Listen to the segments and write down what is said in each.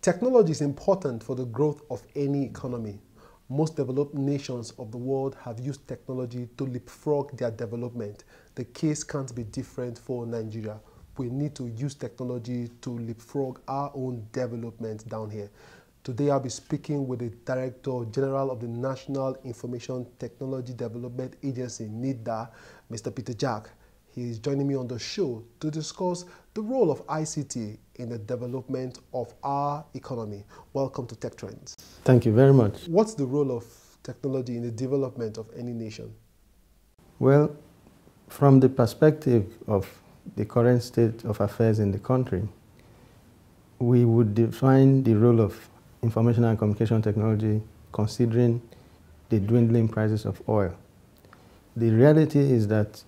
Technology is important for the growth of any economy. Most developed nations of the world have used technology to leapfrog their development. The case can't be different for Nigeria. We need to use technology to leapfrog our own development down here. Today I'll be speaking with the Director General of the National Information Technology Development Agency, NITDA, Mr. Peter Jack. He is joining me on the show to discuss the role of ICT in the development of our economy. Welcome to Tech Trends. Thank you very much. What's the role of technology in the development of any nation? Well, from the perspective of the current state of affairs in the country, we would define the role of information and communication technology considering the dwindling prices of oil. The reality is that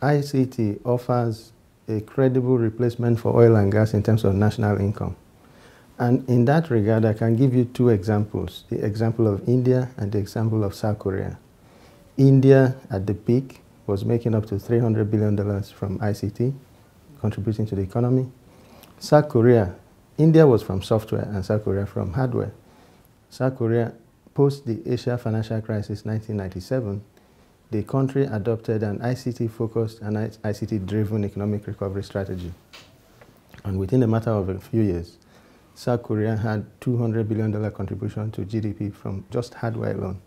ICT offers a credible replacement for oil and gas in terms of national income. And in that regard, I can give you two examples, the example of India and the example of South Korea. India, at the peak, was making up to $300 billion from ICT, contributing to the economy. South Korea, India was from software and South Korea from hardware. South Korea, post the Asia financial crisis 1997, the country adopted an ICT-focused and ICT-driven economic recovery strategy. And within a matter of a few years, South Korea had $200 billion contribution to GDP from just hardware alone.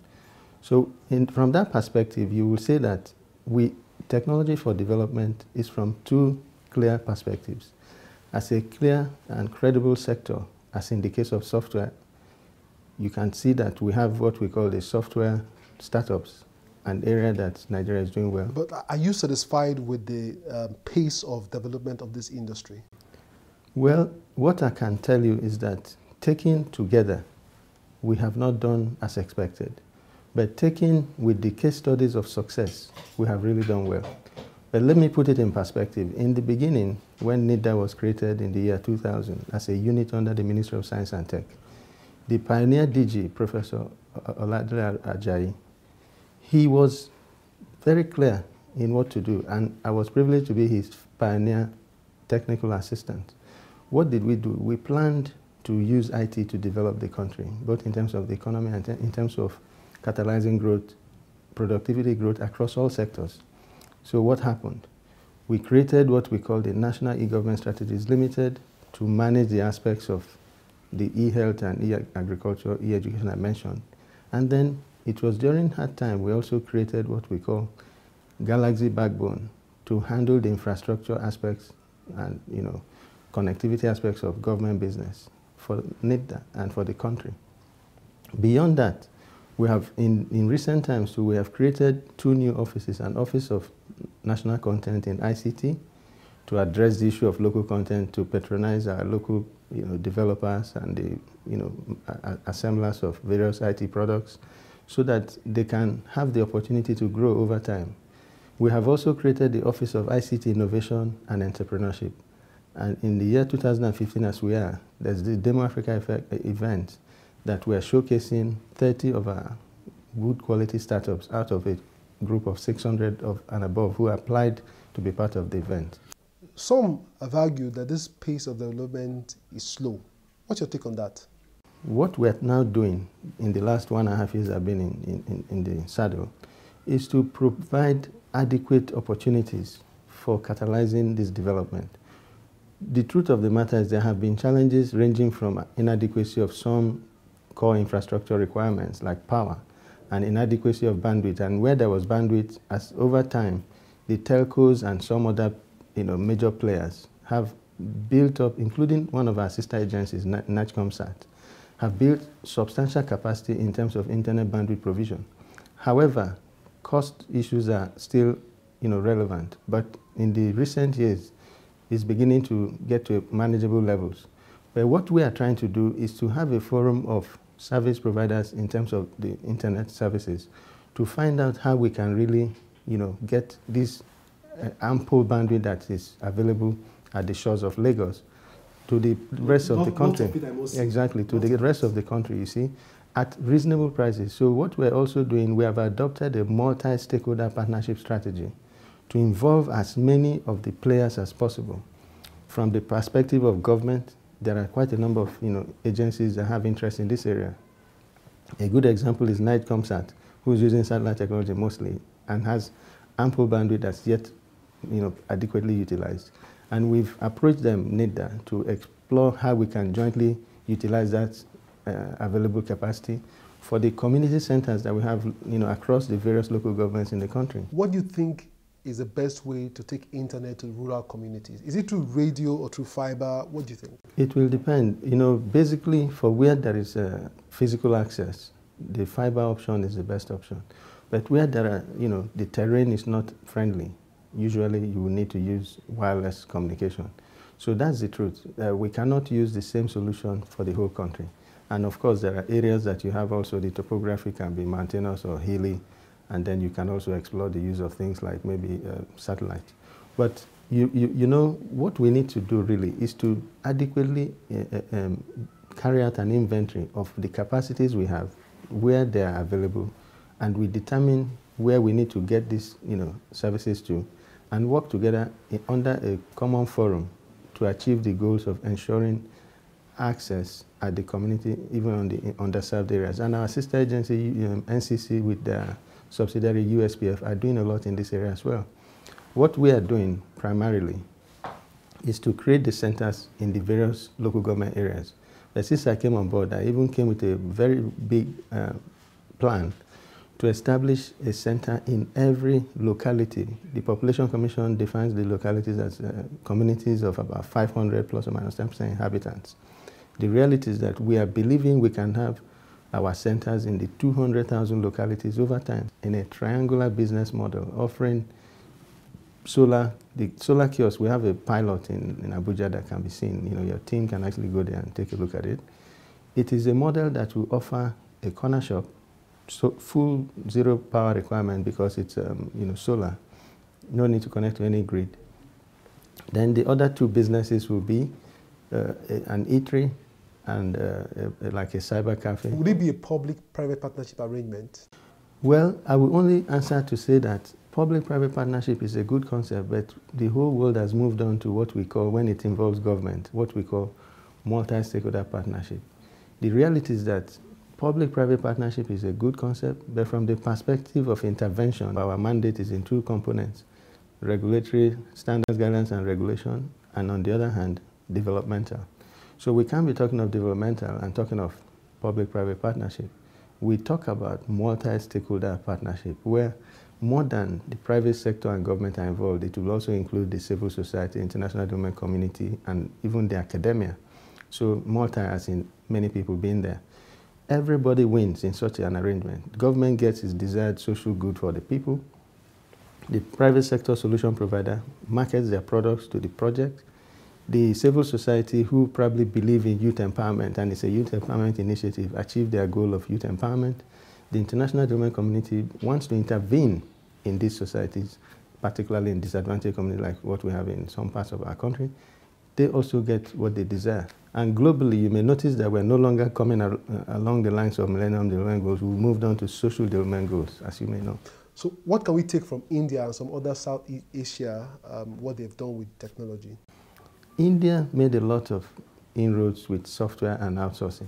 So from that perspective, you will say that technology for development is from two clear perspectives. As a clear and credible sector, as in the case of software, you can see that we have what we call the software startups, an area that Nigeria is doing well. But are you satisfied with the pace of development of this industry? Well, what I can tell you is that taken together, we have not done as expected. But taken with the case studies of success, we have really done well. But let me put it in perspective. In the beginning, when NITDA was created in the year 2000 as a unit under the Ministry of Science and Tech, the pioneer DG, Professor Oladele Ajayi, he was very clear in what to do, and I was privileged to be his pioneer technical assistant. What did we do? We planned to use IT to develop the country, both in terms of the economy and in terms of catalyzing growth, productivity growth across all sectors. So what happened? We created what we call the National E-Government Strategies Limited to manage the aspects of the e-health and e-agriculture, e-education I mentioned. And then it was during that time we also created what we call Galaxy Backbone to handle the infrastructure aspects and connectivity aspects of government business for NITDA and for the country. Beyond that, we have, in recent times, too, we have created two new offices, an Office of National Content in ICT to address the issue of local content, to patronize our local developers and the assemblers of various IT products so that they can have the opportunity to grow over time. We have also created the Office of ICT Innovation and Entrepreneurship. And in the year 2015, as we are, there's the Demo Africa event that we are showcasing 30 of our good quality startups out of a group of 600 and above who applied to be part of the event. Some have argued that this pace of development is slow. What's your take on that? What we're now doing in the last 1.5 years I've been in the saddle is to provide adequate opportunities for catalyzing this development. The truth of the matter is there have been challenges ranging from inadequacy of some core infrastructure requirements like power and inadequacy of bandwidth. And where there was bandwidth, as over time, the telcos and some other major players have built up, including one of our sister agencies, NACHCOMSAT, have built substantial capacity in terms of internet bandwidth provision. However, cost issues are still relevant, but in the recent years, it's beginning to get to manageable levels. But what we are trying to do is to have a forum of service providers in terms of the internet services to find out how we can really, get this ample bandwidth that is available at the shores of Lagos to the rest of the country. Exactly, to the rest of the country, you see, at reasonable prices. So what we're also doing, we have adopted a multi-stakeholder partnership strategy to involve as many of the players as possible, from the perspective of government, there are quite a number of agencies that have interest in this area. A good example is NITDA, who's using satellite technology mostly and has ample bandwidth that's yet adequately utilized. And we've approached them, NITDA, to explore how we can jointly utilize that available capacity for the community centers that we have across the various local governments in the country. What do you think is the best way to take internet to rural communities? Is it through radio or through fiber? What do you think? It will depend. Basically for where there is physical access, the fiber option is the best option. But where there are, the terrain is not friendly, usually you will need to use wireless communication. So that's the truth. We cannot use the same solution for the whole country. And of course, there are areas that you have also the topography can be mountainous or hilly, and then you can also explore the use of things like maybe satellite. But what we need to do really is to adequately carry out an inventory of the capacities we have, where they are available, and we determine where we need to get these services to, and work together under a common forum to achieve the goals of ensuring access at the community, even on the underserved areas. And our sister agency, NCC, with their subsidiary USPF, are doing a lot in this area as well. What we are doing primarily is to create the centers in the various local government areas. But since I came on board, I even came with a very big plan to establish a center in every locality. The Population Commission defines the localities as communities of about 500 plus or minus 10% inhabitants. The reality is that we are believing we can have our centers in the 200,000 localities over time in a triangular business model, offering the solar kiosk. We have a pilot in Abuja that can be seen. Your team can actually go there and take a look at it. It is a model that will offer a corner shop, so full zero power requirement because it's solar. No need to connect to any grid. Then the other two businesses will be an eatery and like a cyber cafe. Would it be a public-private partnership arrangement? Well, I will only answer to say that public-private partnership is a good concept, but the whole world has moved on to what we call, when it involves government, what we call multi-stakeholder partnership. The reality is that public-private partnership is a good concept, but from the perspective of intervention, our mandate is in two components: regulatory standards, guidelines, and regulation, and on the other hand, developmental. So we can't be talking of developmental and talking of public-private partnership. We talk about multi-stakeholder partnership, where more than the private sector and government are involved. It will also include the civil society, international development community, and even the academia. So multi as in many people being there. Everybody wins in such an arrangement. Government gets its desired social good for the people. The private sector solution provider markets their products to the project. The civil society, who probably believe in youth empowerment, and it's a youth empowerment initiative, achieve their goal of youth empowerment. The international development community wants to intervene in these societies, particularly in disadvantaged communities like what we have in some parts of our country. They also get what they desire. And globally, you may notice that we're no longer coming along the lines of Millennium Development Goals. We've moved on to social development goals, as you may know. So what can we take from India and some other Southeast Asia, what they've done with technology? India made a lot of inroads with software and outsourcing.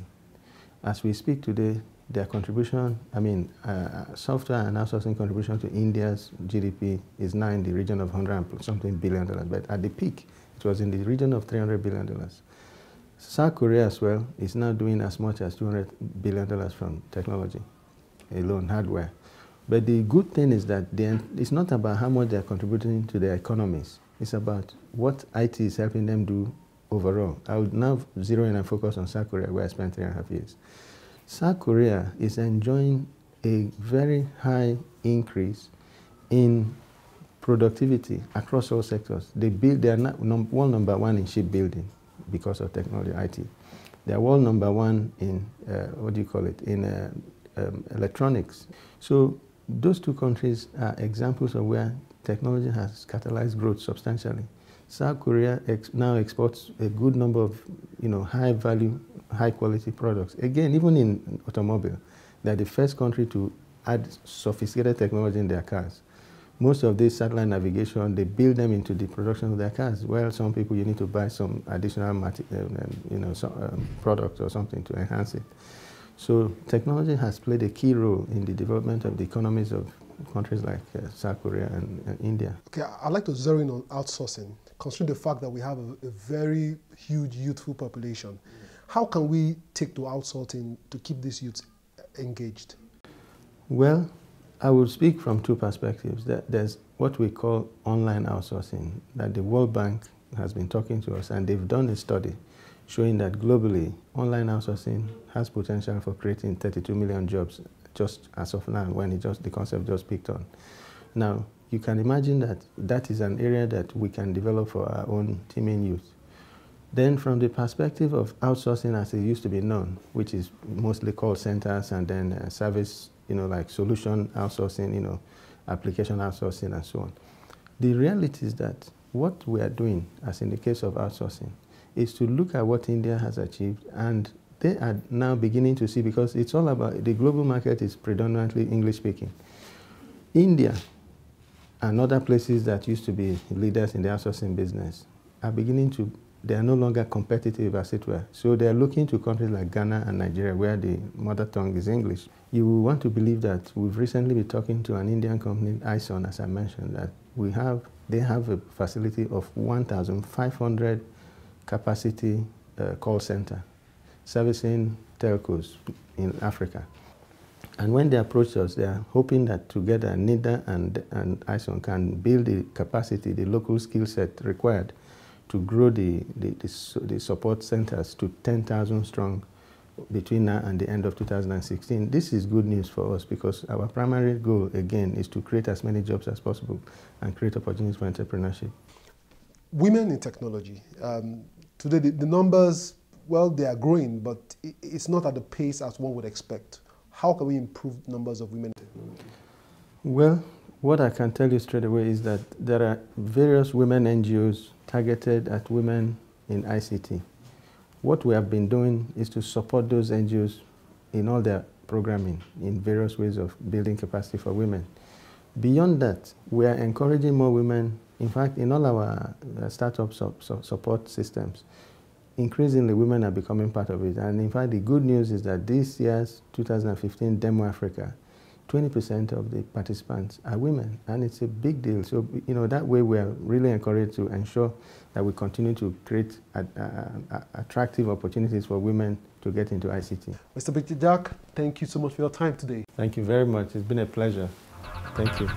As we speak today, their contribution, software and outsourcing contribution to India's GDP is now in the region of $100-something billion, but at the peak, it was in the region of $300 billion. South Korea as well is now doing as much as $200 billion from technology alone, hardware. But the good thing is that it's not about how much they're contributing to their economies. It's about what IT is helping them do overall. I would now zero in and focus on South Korea, where I spent 3.5 years. South Korea is enjoying a very high increase in productivity across all sectors. They are world number one in shipbuilding because of technology, IT. They are world number one in, in electronics. So those two countries are examples of where technology has catalyzed growth substantially. South Korea now exports a good number of high value, high quality products. Again, even in automobile, they're the first country to add sophisticated technology in their cars. Most of this satellite navigation, they build them into the production of their cars. Well, some people, you need to buy some additional product or something to enhance it. So technology has played a key role in the development of the economies of countries like South Korea and India. Okay, I'd like to zero in on outsourcing, considering the fact that we have a very huge youthful population. How can we take to outsourcing to keep these youths engaged? Well, I will speak from two perspectives. There's what we call online outsourcing, that the World Bank has been talking to us, and they've done a study showing that globally, online outsourcing has potential for creating 32 million jobs just as of now, when the concept just picked on. Now, you can imagine that that is an area that we can develop for our own teaming youth. Then from the perspective of outsourcing as it used to be known, which is mostly call centers and then service, like solution outsourcing, application outsourcing and so on. The reality is that what we are doing, as in the case of outsourcing, is to look at what India has achieved, and they are now beginning to see, because it's all about, the global market is predominantly English speaking. India and other places that used to be leaders in the outsourcing business are beginning to, they are no longer competitive, as it were. So they are looking to countries like Ghana and Nigeria, where the mother tongue is English. You will want to believe that we've recently been talking to an Indian company, ISON, as I mentioned, that they have a facility of 1,500 capacity call center servicing telcos in Africa. And when they approach us, they are hoping that together NITDA and ISON can build the capacity, the local skill set required to grow the support centers to 10,000 strong between now and the end of 2016. This is good news for us, because our primary goal, again, is to create as many jobs as possible and create opportunities for entrepreneurship. Women in technology. Today, the numbers, well, they are growing, but it's not at the pace as one would expect. How can we improve numbers of women in technology? Well, what I can tell you straight away is that there are various women NGOs targeted at women in ICT. What we have been doing is to support those NGOs in all their programming, in various ways of building capacity for women. Beyond that, we are encouraging more women. In fact, in all our startup support systems, increasingly women are becoming part of it. And in fact, the good news is that this year's 2015 Demo Africa, 20% of the participants are women, and it's a big deal. So, that way we are really encouraged to ensure that we continue to create attractive opportunities for women to get into ICT. Mr. Devt, thank you so much for your time today. Thank you very much. It's been a pleasure. Thank you.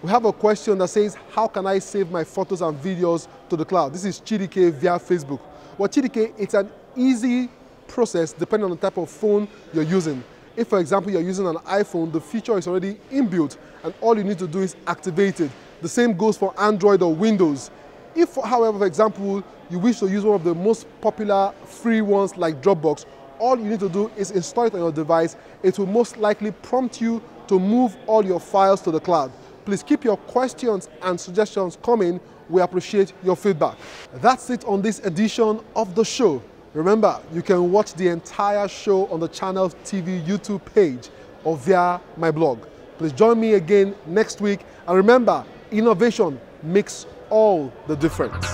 We have a question that says, how can I save my photos and videos to the cloud? This is Chidike via Facebook. Well, Chidike, it's an easy process depending on the type of phone you're using. If, for example, you're using an iPhone, the feature is already inbuilt and all you need to do is activate it. The same goes for Android or Windows. If, however, for example, you wish to use one of the most popular free ones like Dropbox, all you need to do is install it on your device. It will most likely prompt you to move all your files to the cloud. Please keep your questions and suggestions coming. We appreciate your feedback. That's it on this edition of the show. Remember, you can watch the entire show on the Channel TV YouTube page or via my blog. Please join me again next week. And remember, innovation makes all the difference.